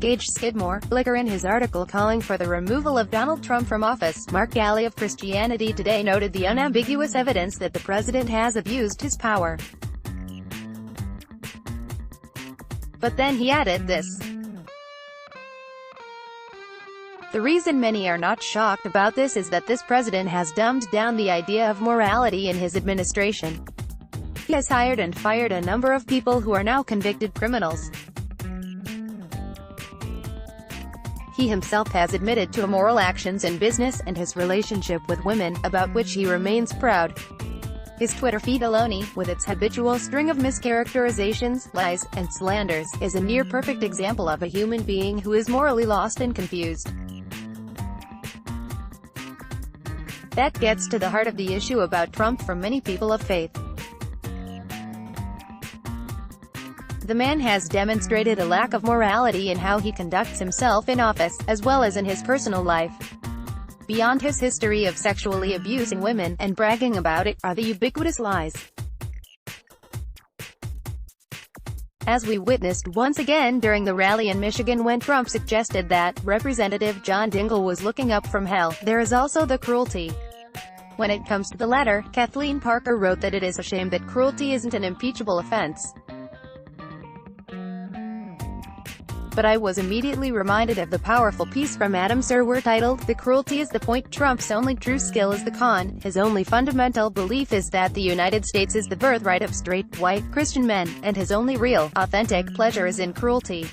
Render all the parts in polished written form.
Gage Skidmore, Flickr. In his article calling for the removal of Donald Trump from office, Mark Galli of Christianity Today noted the unambiguous evidence that the president has abused his power. But then he added this: "The reason many are not shocked about this is that this president has dumbed down the idea of morality in his administration. He has hired and fired a number of people who are now convicted criminals. He himself has admitted to immoral actions in business and his relationship with women, about which he remains proud. His Twitter feed alone, with its habitual string of mischaracterizations, lies, and slanders, is a near-perfect example of a human being who is morally lost and confused." That gets to the heart of the issue about Trump for many people of faith. The man has demonstrated a lack of morality in how he conducts himself in office, as well as in his personal life. Beyond his history of sexually abusing women, and bragging about it, are the ubiquitous lies. As we witnessed once again during the rally in Michigan when Trump suggested that Representative John Dingell was looking up from hell, there is also the cruelty. When it comes to the latter, Kathleen Parker wrote that it is a shame that cruelty isn't an impeachable offense. But I was immediately reminded of the powerful piece from Adam Serwer titled, "The Cruelty is the Point. Trump's only true skill is the con. His only fundamental belief is that the United States is the birthright of straight, white, Christian men, and his only real, authentic pleasure is in cruelty.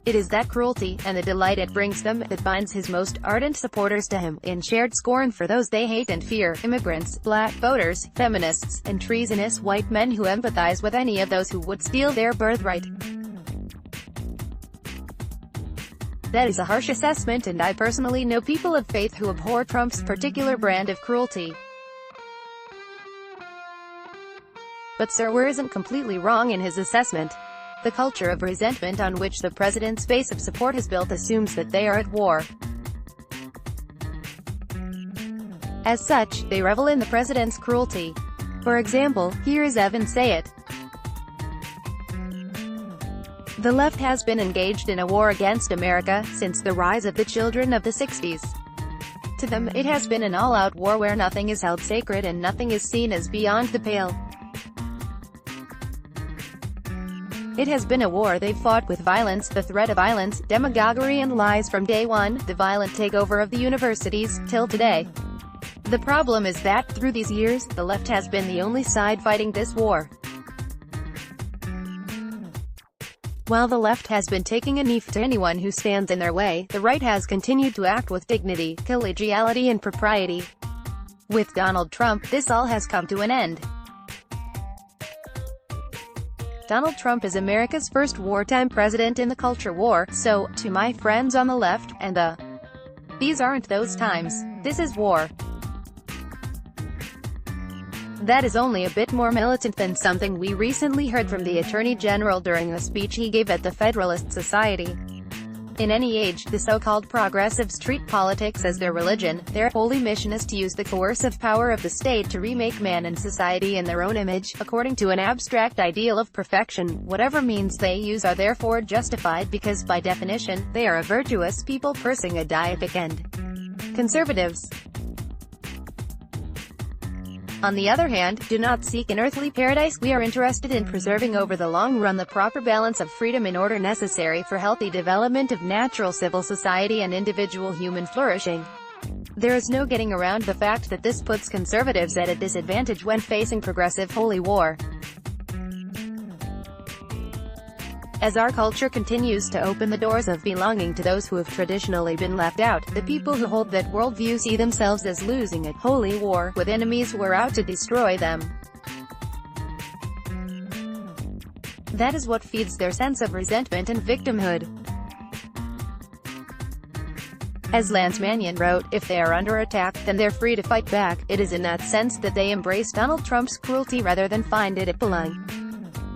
It is that cruelty, and the delight it brings them, that binds his most ardent supporters to him, in shared scorn for those they hate and fear, immigrants, black voters, feminists, and treasonous white men who empathize with any of those who would steal their birthright." That is a harsh assessment, and I personally know people of faith who abhor Trump's particular brand of cruelty. But Serwer isn't completely wrong in his assessment. The culture of resentment on which the president's base of support is built assumes that they are at war. As such, they revel in the president's cruelty. For example, here is Evan say it. "The left has been engaged in a war against America since the rise of the children of the 60s. To them, it has been an all-out war where nothing is held sacred and nothing is seen as beyond the pale. It has been a war they've fought with violence, the threat of violence, demagoguery and lies from day one, the violent takeover of the universities, till today. The problem is that, through these years, the left has been the only side fighting this war. While the left has been taking a knee to anyone who stands in their way, the right has continued to act with dignity, collegiality and propriety. With Donald Trump, this all has come to an end. Donald Trump is America's first wartime president in the culture war, so, to my friends on the left, and these aren't those times. This is war. That is only a bit more militant than something we recently heard from the Attorney General during a speech he gave at the Federalist Society. In any age, the so-called progressives treat politics as their religion. Their holy mission is to use the coercive power of the state to remake man and society in their own image, according to an abstract ideal of perfection. Whatever means they use are therefore justified because, by definition, they are a virtuous people pursuing a deific end. Conservatives, on the other hand, do not seek an earthly paradise. We are interested in preserving over the long run the proper balance of freedom in order necessary for healthy development of natural civil society and individual human flourishing. There is no getting around the fact that this puts conservatives at a disadvantage when facing progressive holy war. As our culture continues to open the doors of belonging to those who have traditionally been left out, the people who hold that worldview see themselves as losing a holy war with enemies who are out to destroy them. That is what feeds their sense of resentment and victimhood. As Lance Mannion wrote, if they are under attack, then they're free to fight back. It is in that sense that they embrace Donald Trump's cruelty rather than find it appalling.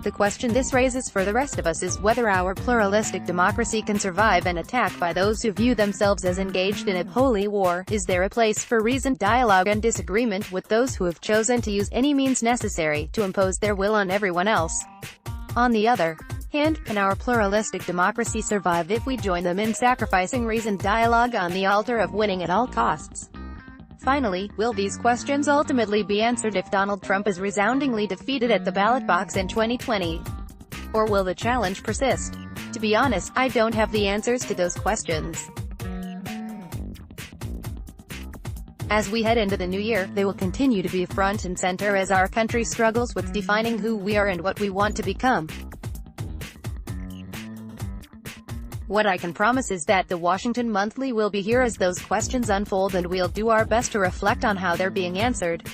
The question this raises for the rest of us is whether our pluralistic democracy can survive an attack by those who view themselves as engaged in a holy war. Is there a place for reasoned dialogue and disagreement with those who have chosen to use any means necessary to impose their will on everyone else? On the other And can our pluralistic democracy survive if we join them in sacrificing reasoned dialogue on the altar of winning at all costs? Finally, will these questions ultimately be answered if Donald Trump is resoundingly defeated at the ballot box in 2020? Or will the challenge persist? To be honest, I don't have the answers to those questions. As we head into the new year, they will continue to be front and center as our country struggles with defining who we are and what we want to become. What I can promise is that the Washington Monthly will be here as those questions unfold, and we'll do our best to reflect on how they're being answered.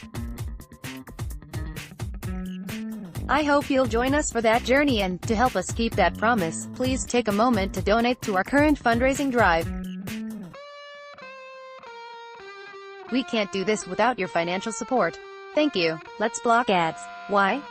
I hope you'll join us for that journey, and, to help us keep that promise, please take a moment to donate to our current fundraising drive. We can't do this without your financial support. Thank you. Let's block ads. Why?